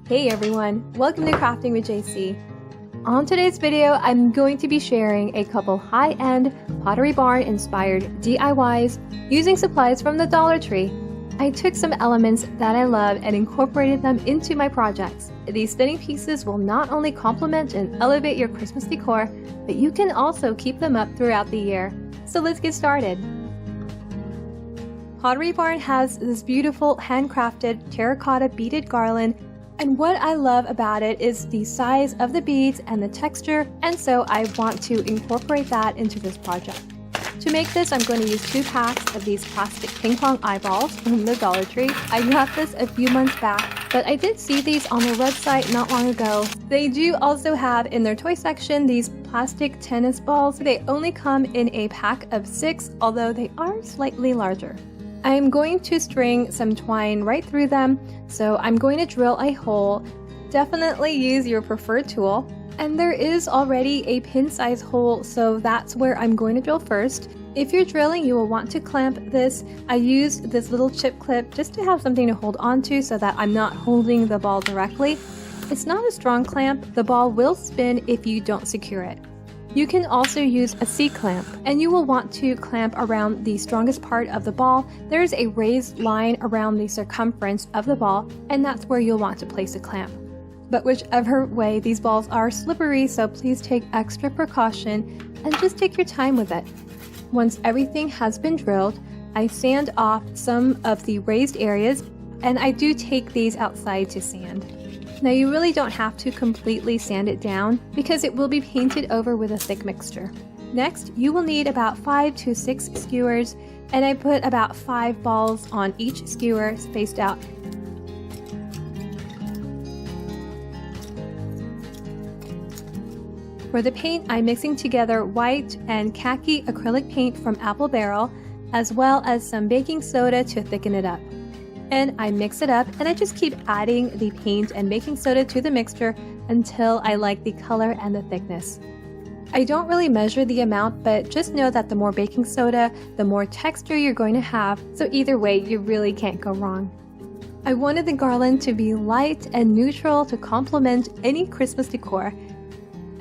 Hey everyone, welcome to Crafting with JC. On today's video, I'm going to be sharing a couple high-end Pottery Barn inspired DIYs using supplies from the Dollar Tree. I took some elements that I love and incorporated them into my projects. These stunning pieces will not only complement and elevate your Christmas decor, but you can also keep them up throughout the year. So let's get started. Pottery Barn has this beautiful handcrafted terracotta beaded garland, and what I love about it is the size of the beads and the texture, and so I want to incorporate that into this project. To make this, I'm going to use 2 packs of these plastic ping pong eyeballs from the Dollar Tree. I got this a few months back, but I did see these on their website not long ago. They do also have in their toy section these plastic tennis balls. They only come in a pack of 6, although they are slightly larger. I'm going to string some twine right through them, so I'm going to drill a hole. Definitely use your preferred tool. And there is already a pin size hole, so that's where I'm going to drill first. If you're drilling, you will want to clamp this. I used this little chip clip just to have something to hold on to so that I'm not holding the ball directly. It's not a strong clamp. The ball will spin if you don't secure it. You can also use a C-clamp, and you will want to clamp around the strongest part of the ball. There's a raised line around the circumference of the ball, and that's where you'll want to place a clamp. But whichever way, these balls are slippery, so please take extra precaution and just take your time with it. Once everything has been drilled, I sand off some of the raised areas, and I do take these outside to sand. Now you really don't have to completely sand it down because it will be painted over with a thick mixture. Next, you will need about 5 to 6 skewers, and I put about 5 balls on each skewer spaced out. For the paint, I'm mixing together white and khaki acrylic paint from Apple Barrel, as well as some baking soda to thicken it up. And I mix it up, and I just keep adding the paint and baking soda to the mixture until I like the color and the thickness. I don't really measure the amount, but just know that the more baking soda, the more texture you're going to have, so either way, you really can't go wrong. I wanted the garland to be light and neutral to complement any Christmas decor.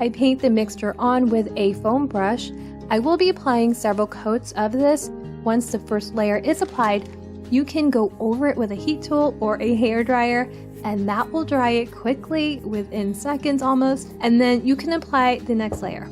I paint the mixture on with a foam brush. I will be applying several coats of this. Once the first layer is applied, you can go over it with a heat tool or a hair dryer, and that will dry it quickly within seconds almost, and then you can apply the next layer.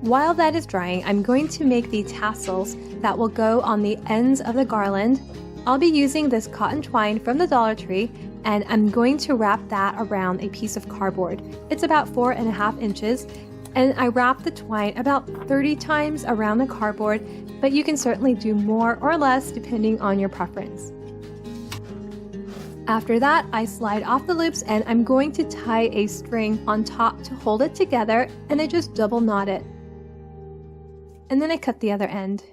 While that is drying, I'm going to make the tassels that will go on the ends of the garland. I'll be using this cotton twine from the Dollar Tree, and I'm going to wrap that around a piece of cardboard. It's about 4.5 inches, and I wrap the twine about 30 times around the cardboard, but you can certainly do more or less depending on your preference. After that, I slide off the loops, and I'm going to tie a string on top to hold it together, and I just double knot it. And then I cut the other end.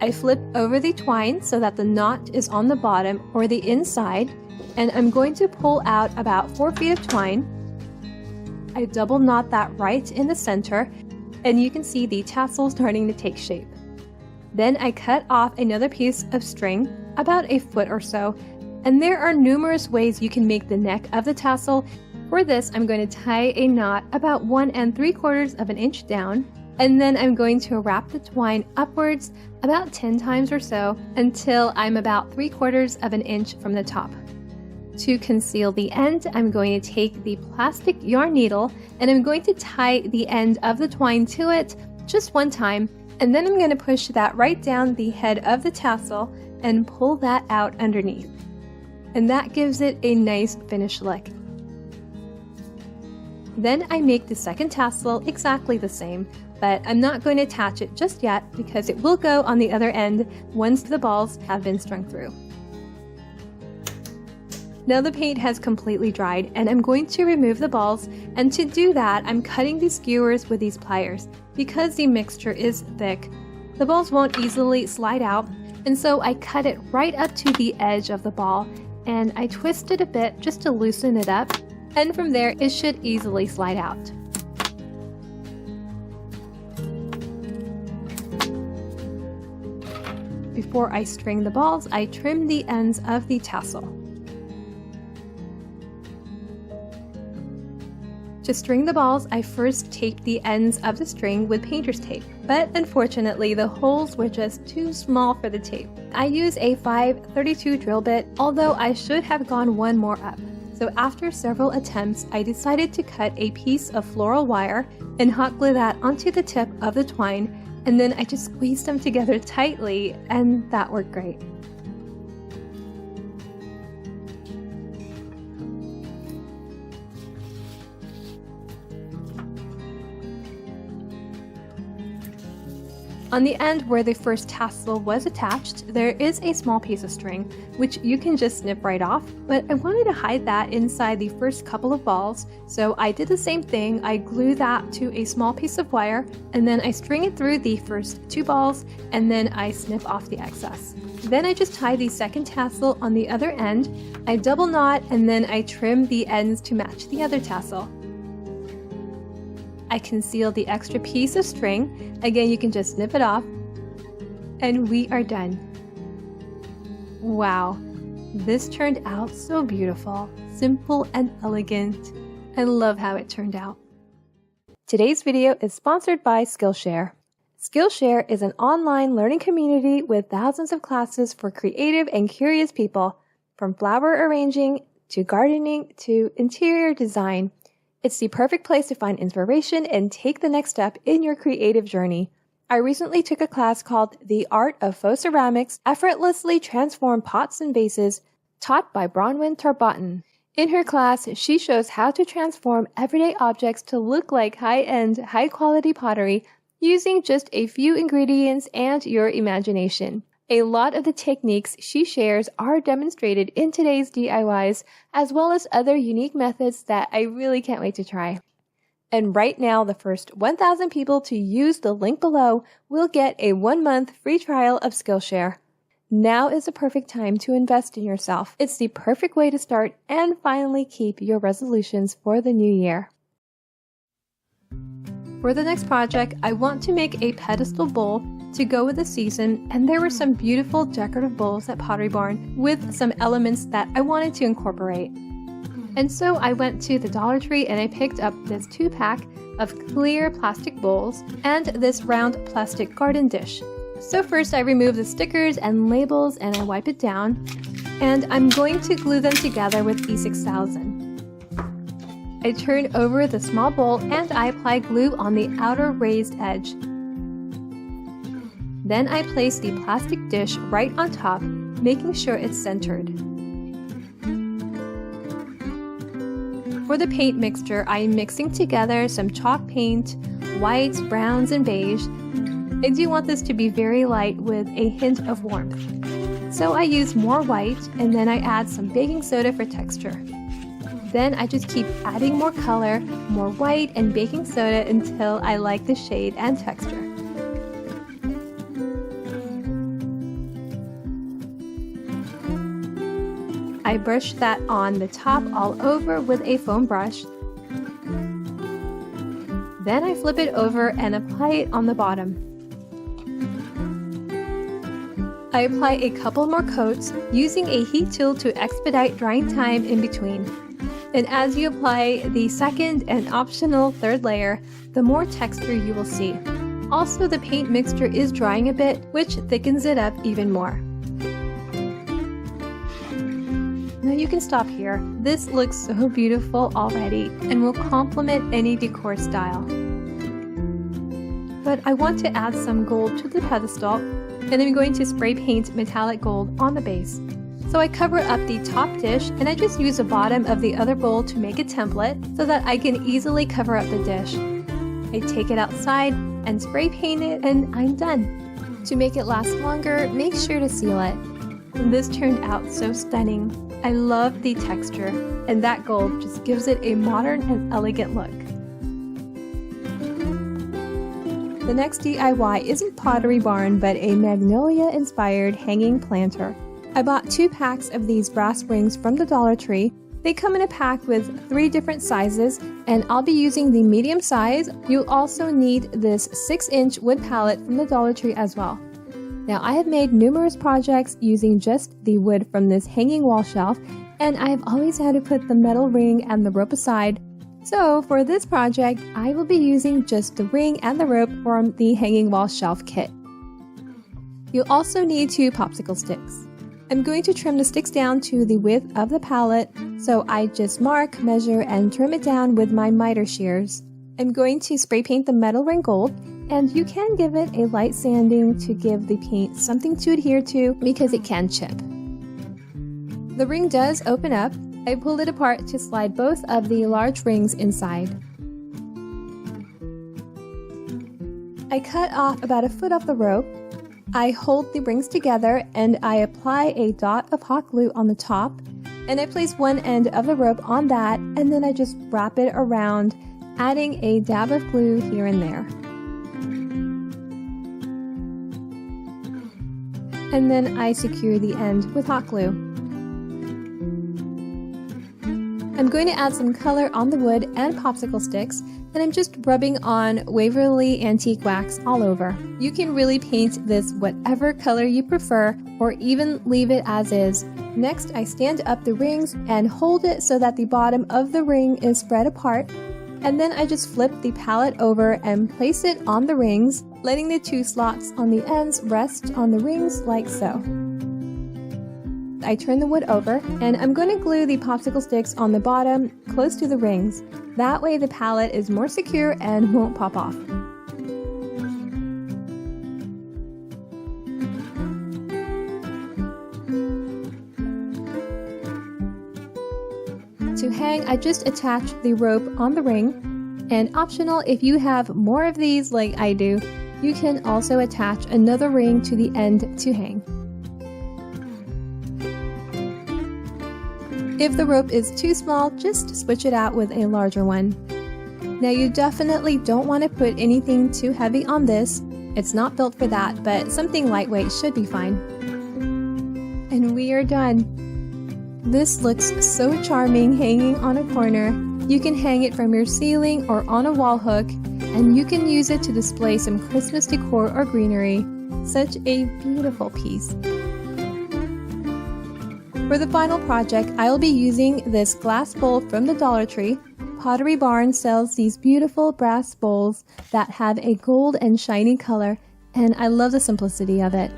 I flip over the twine so that the knot is on the bottom or the inside, and I'm going to pull out about 4 feet of twine. I double knot that right in the center, and you can see the tassel starting to take shape. Then I cut off another piece of string, about a foot or so, and there are numerous ways you can make the neck of the tassel. For this, I'm going to tie a knot about 1 3/4 inches down, and then I'm going to wrap the twine upwards about 10 times or so until I'm about 3/4 inch from the top. To conceal the end, I'm going to take the plastic yarn needle, and I'm going to tie the end of the twine to it just one time, and then I'm going to push that right down the head of the tassel and pull that out underneath. And that gives it a nice finished look. Then I make the second tassel exactly the same, but I'm not going to attach it just yet because it will go on the other end once the balls have been strung through. Now the paint has completely dried, and I'm going to remove the balls, and to do that, I'm cutting the skewers with these pliers. Because the mixture is thick, the balls won't easily slide out, and so I cut it right up to the edge of the ball, and I twist it a bit just to loosen it up, and from there it should easily slide out. before I string the balls, I trim the ends of the tassel. To string the balls, I first taped the ends of the string with painter's tape, but unfortunately the holes were just too small for the tape. I used a 5/32 drill bit, although I should have gone one more up. So after several attempts, I decided to cut a piece of floral wire and hot glue that onto the tip of the twine, and then I just squeezed them together tightly, and that worked great. On the end where the first tassel was attached, there is a small piece of string, which you can just snip right off, but I wanted to hide that inside the first couple of balls, so I did the same thing. I glue that to a small piece of wire, and then I string it through the first 2 balls, and then I snip off the excess. Then I just tie the second tassel on the other end, I double knot, and then I trim the ends to match the other tassel. I conceal the extra piece of string. Again, you can just snip it off, and we are done. Wow, this turned out so beautiful, simple and elegant. I love how it turned out. Today's video is sponsored by Skillshare. Skillshare is an online learning community with thousands of classes for creative and curious people, from flower arranging to gardening to interior design. It's the perfect place to find inspiration and take the next step in your creative journey. I recently took a class called The Art of Faux Ceramics, Effortlessly Transform Pots and Vases, taught by Bronwyn Tarbotten. In her class, she shows how to transform everyday objects to look like high-end, high-quality pottery using just a few ingredients and your imagination. A lot of the techniques she shares are demonstrated in today's DIYs, as well as other unique methods that I really can't wait to try. And right now, the first 1,000 people to use the link below will get a 1-month free trial of Skillshare. Now is the perfect time to invest in yourself. It's the perfect way to start and finally keep your resolutions for the new year. For the next project, I want to make a pedestal bowl to go with the season, and there were some beautiful decorative bowls at Pottery Barn with some elements that I wanted to incorporate. And so I went to the Dollar Tree and I picked up this 2-pack of clear plastic bowls and this round plastic garden dish. So first I remove the stickers and labels and I wipe it down, and I'm going to glue them together with E6000. I turn over the small bowl and I apply glue on the outer raised edge. Then I place the plastic dish right on top, making sure it's centered. For the paint mixture, I am mixing together some chalk paint, whites, browns, and beige. I do want this to be very light with a hint of warmth. So I use more white, and then I add some baking soda for texture. Then I just keep adding more color, more white and baking soda until I like the shade and texture. I brush that on the top all over with a foam brush. Then I flip it over and apply it on the bottom. I apply a couple more coats using a heat tool to expedite drying time in between. And as you apply the second and optional third layer, the more texture you will see. Also, the paint mixture is drying a bit, which thickens it up even more. Now you can stop here. This looks so beautiful already and will complement any decor style. But I want to add some gold to the pedestal, and I'm going to spray paint metallic gold on the base. So I cover up the top dish and I just use the bottom of the other bowl to make a template so that I can easily cover up the dish. I take it outside and spray paint it and I'm done. To make it last longer, make sure to seal it. This turned out so stunning. I love the texture, and that gold just gives it a modern and elegant look. The next DIY isn't Pottery Barn, but a Magnolia-inspired hanging planter. I bought 2 packs of these brass rings from the Dollar Tree. They come in a pack with 3 different sizes, and I'll be using the medium size. You'll also need this 6-inch wood pallet from the Dollar Tree as well. Now I have made numerous projects using just the wood from this hanging wall shelf, and I have always had to put the metal ring and the rope aside. So for this project, I will be using just the ring and the rope from the hanging wall shelf kit. You'll also need 2 popsicle sticks. I'm going to trim the sticks down to the width of the pallet, so I just mark, measure, and trim it down with my miter shears. I'm going to spray paint the metal ring gold, and you can give it a light sanding to give the paint something to adhere to because it can chip. The ring does open up. I pulled it apart to slide both of the large rings inside. I cut off about a foot off the rope. I hold the rings together and I apply a dot of hot glue on the top, and I place one end of the rope on that, and then I just wrap it around, adding a dab of glue here and there. And then I secure the end with hot glue. I'm going to add some color on the wood and popsicle sticks, and I'm just rubbing on Waverly antique wax all over. You can really paint this whatever color you prefer, or even leave it as is. Next, I stand up the rings and hold it so that the bottom of the ring is spread apart, and then I just flip the pallet over and place it on the rings, letting the 2 slots on the ends rest on the rings like so. I turn the wood over, and I'm going to glue the popsicle sticks on the bottom close to the rings. That way the pallet is more secure and won't pop off. To hang, I just attach the rope on the ring, and optional if you have more of these like I do, you can also attach another ring to the end to hang. If the rope is too small, just switch it out with a larger one. Now you definitely don't want to put anything too heavy on this. It's not built for that, but something lightweight should be fine. And we are done. This looks so charming hanging on a corner. You can hang it from your ceiling or on a wall hook, and you can use it to display some Christmas decor or greenery. Such a beautiful piece. For the final project, I will be using this glass bowl from the Dollar Tree. Pottery Barn sells these beautiful brass bowls that have a gold and shiny color, and I love the simplicity of it.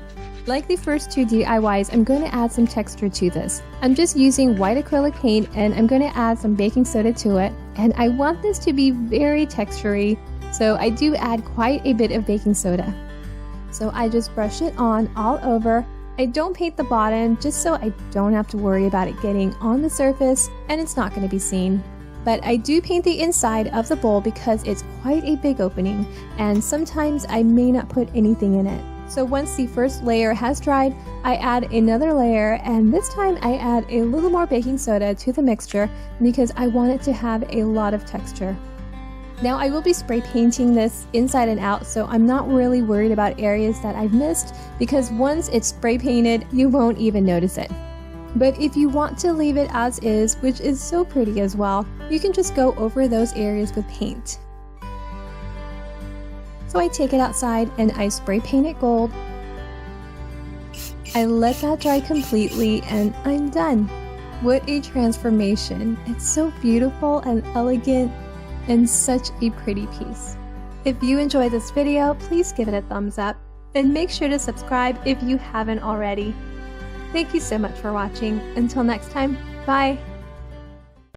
Like the first 2 DIYs, I'm going to add some texture to this. I'm just using white acrylic paint, and I'm going to add some baking soda to it, and I want this to be very textury, so I do add quite a bit of baking soda. So I just brush it on all over. I don't paint the bottom just so I don't have to worry about it getting on the surface and it's not going to be seen. But I do paint the inside of the bowl because it's quite a big opening, and sometimes I may not put anything in it. So once the first layer has dried, I add another layer, and this time I add a little more baking soda to the mixture because I want it to have a lot of texture. Now I will be spray painting this inside and out, so I'm not really worried about areas that I've missed because once it's spray painted, you won't even notice it. But if you want to leave it as is, which is so pretty as well, you can just go over those areas with paint. So I take it outside and I spray paint it gold. I let that dry completely and I'm done. What a transformation. It's so beautiful and elegant and such a pretty piece. If you enjoyed this video, please give it a thumbs up and make sure to subscribe if you haven't already. Thank you so much for watching. Until next time, bye!